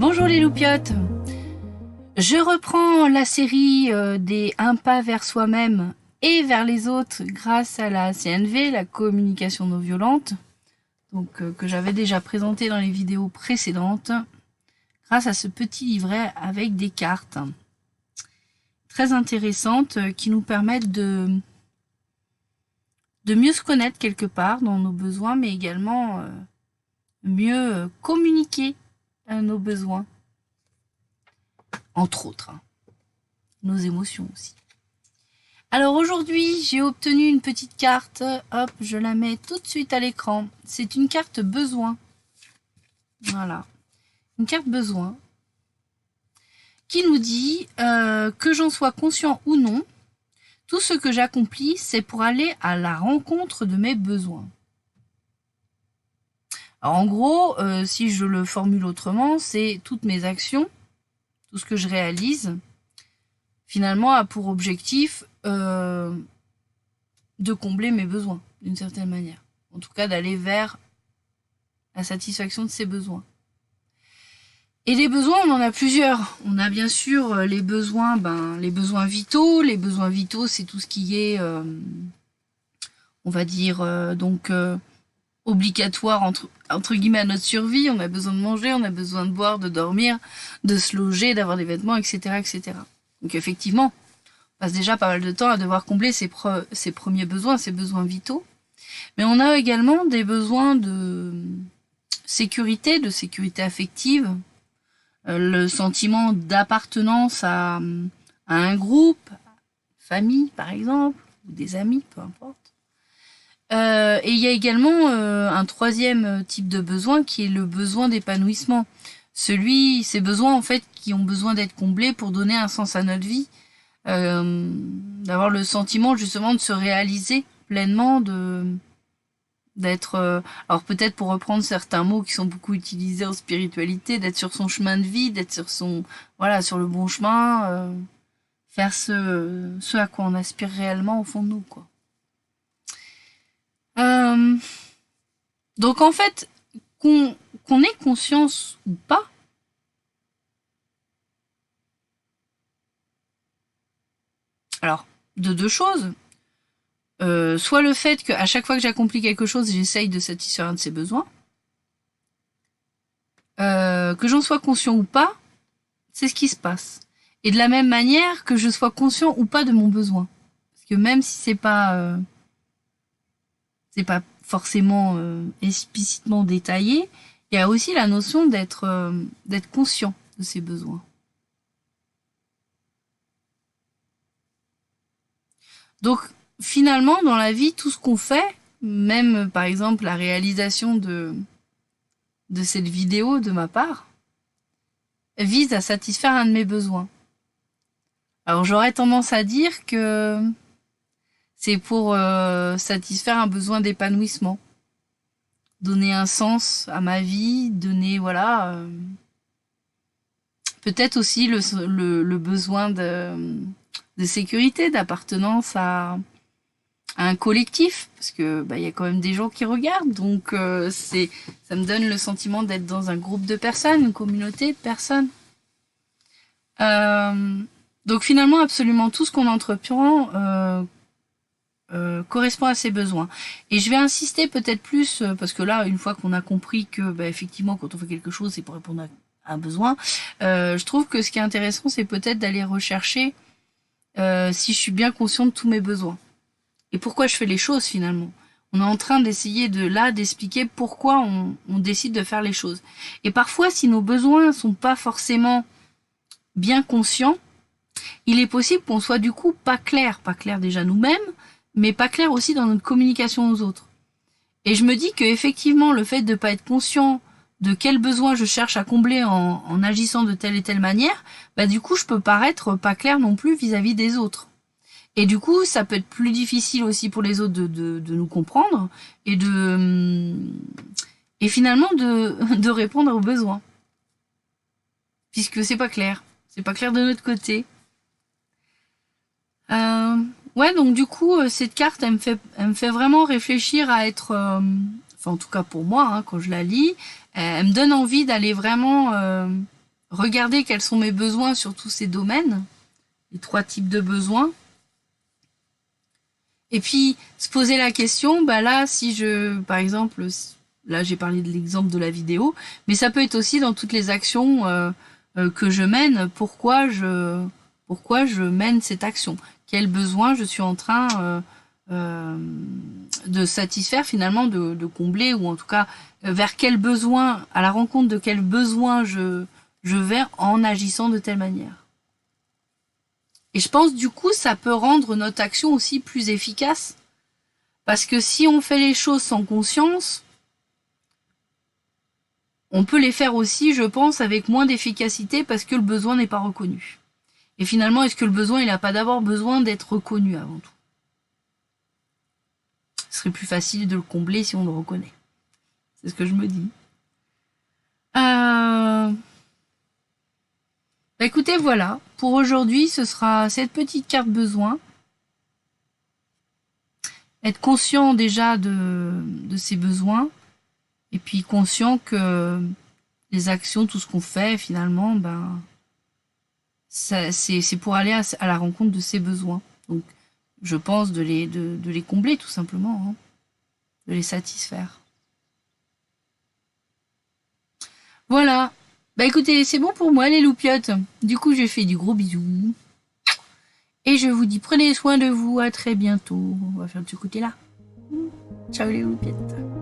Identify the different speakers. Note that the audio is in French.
Speaker 1: Bonjour les loupiotes. Je reprends la série des un pas vers soi-même et vers les autres grâce à la CNV, la communication non violente, donc que j'avais déjà présenté dans les vidéos précédentes, grâce à ce petit livret avec des cartes très intéressantes qui nous permettent de mieux se connaître quelque part dans nos besoins, mais également mieux communiquer nos besoins, entre autres, nos émotions aussi. Alors aujourd'hui, j'ai obtenu une petite carte, hop, je la mets tout de suite à l'écran. C'est une carte besoin. Voilà, une carte besoin qui nous dit que j'en sois conscient ou non, tout ce que j'accomplis, c'est pour aller à la rencontre de mes besoins. Alors en gros, si je le formule autrement, c'est toutes mes actions, tout ce que je réalise, finalement a pour objectif de combler mes besoins, d'une certaine manière. En tout cas, d'aller vers la satisfaction de ces besoins. Et les besoins, on en a plusieurs. On a bien sûr les besoins vitaux. Les besoins vitaux, c'est tout ce qui est, on va dire, obligatoire entre guillemets à notre survie. On a besoin de manger, on a besoin de boire, de dormir, de se loger, d'avoir des vêtements, etc., etc. Donc effectivement, on passe déjà pas mal de temps à devoir combler ses premiers besoins, ses besoins vitaux. Mais on a également des besoins de sécurité affective, le sentiment d'appartenance à un groupe, famille par exemple, ou des amis, peu importe. Et il y a également un troisième type de besoin qui est le besoin d'épanouissement. Ces besoins en fait qui ont besoin d'être comblés pour donner un sens à notre vie, d'avoir le sentiment justement de se réaliser pleinement, d'être, alors peut-être pour reprendre certains mots qui sont beaucoup utilisés en spiritualité, d'être sur son chemin de vie, d'être sur sur le bon chemin, faire ce à quoi on aspire réellement au fond de nous, quoi. Donc en fait, qu'on ait conscience ou pas, alors de deux choses, soit le fait qu'à chaque fois que j'accomplis quelque chose, j'essaye de satisfaire un de ses besoins, que j'en sois conscient ou pas, c'est ce qui se passe. Et de la même manière que je sois conscient ou pas de mon besoin, parce que même si c'est pas forcément explicitement détaillé, il y a aussi la notion d'être conscient de ses besoins. Donc finalement, dans la vie, tout ce qu'on fait, même par exemple la réalisation de cette vidéo de ma part, vise à satisfaire un de mes besoins. Alors j'aurais tendance à dire que c'est pour satisfaire un besoin d'épanouissement, donner un sens à ma vie, donner peut-être aussi le besoin de sécurité, d'appartenance à un collectif, parce que y a quand même des gens qui regardent, donc ça me donne le sentiment d'être dans un groupe de personnes, une communauté de personnes. Donc finalement, absolument tout ce qu'on entreprend correspond à ses besoins. Et je vais insister peut-être plus, parce que là, une fois qu'on a compris que effectivement, quand on fait quelque chose, c'est pour répondre à un besoin, je trouve que ce qui est intéressant, c'est peut-être d'aller rechercher si je suis bien conscient de tous mes besoins. Et pourquoi je fais les choses finalement. On est en train d'essayer d'expliquer pourquoi on décide de faire les choses. Et parfois, si nos besoins sont pas forcément bien conscients, il est possible qu'on soit du coup pas clair déjà nous-mêmes, mais pas clair aussi dans notre communication aux autres. Et je me dis que effectivement, le fait de pas être conscient de quels besoins je cherche à combler en agissant de telle et telle manière, du coup, je peux paraître pas clair non plus vis-à-vis des autres. Et du coup, ça peut être plus difficile aussi pour les autres de nous comprendre et finalement de répondre aux besoins. Puisque c'est pas clair. C'est pas clair de notre côté. Donc du coup, cette carte, elle me fait vraiment réfléchir à être, en tout cas pour moi, quand je la lis, elle me donne envie d'aller vraiment regarder quels sont mes besoins sur tous ces domaines, les 3 types de besoins. Et puis, se poser la question, bah là, si je, par exemple, là j'ai parlé de l'exemple de la vidéo, mais ça peut être aussi dans toutes les actions que je mène, pourquoi je mène cette action, quel besoin je suis en train de satisfaire finalement, de combler, ou en tout cas vers quel besoin, à la rencontre de quel besoin je vais en agissant de telle manière. Et je pense du coup ça peut rendre notre action aussi plus efficace, parce que si on fait les choses sans conscience, on peut les faire aussi, je pense, avec moins d'efficacité parce que le besoin n'est pas reconnu. Et finalement, est-ce que le besoin, il n'a pas d'abord besoin d'être reconnu avant tout? Ce serait plus facile de le combler si on le reconnaît. C'est ce que je me dis. Bah écoutez, voilà. Pour aujourd'hui, ce sera cette petite carte besoin. Être conscient déjà de ses besoins. Et puis conscient que les actions, tout ce qu'on fait, finalement, ben, c'est pour aller à la rencontre de ses besoins. Donc, je pense de les combler, tout simplement. Hein, de les satisfaire. Voilà. Bah écoutez, c'est bon pour moi les loupiottes. Du coup, je fais du gros bisous. Et je vous dis prenez soin de vous, à très bientôt. On va faire de ce côté-là. Ciao les loupiottes.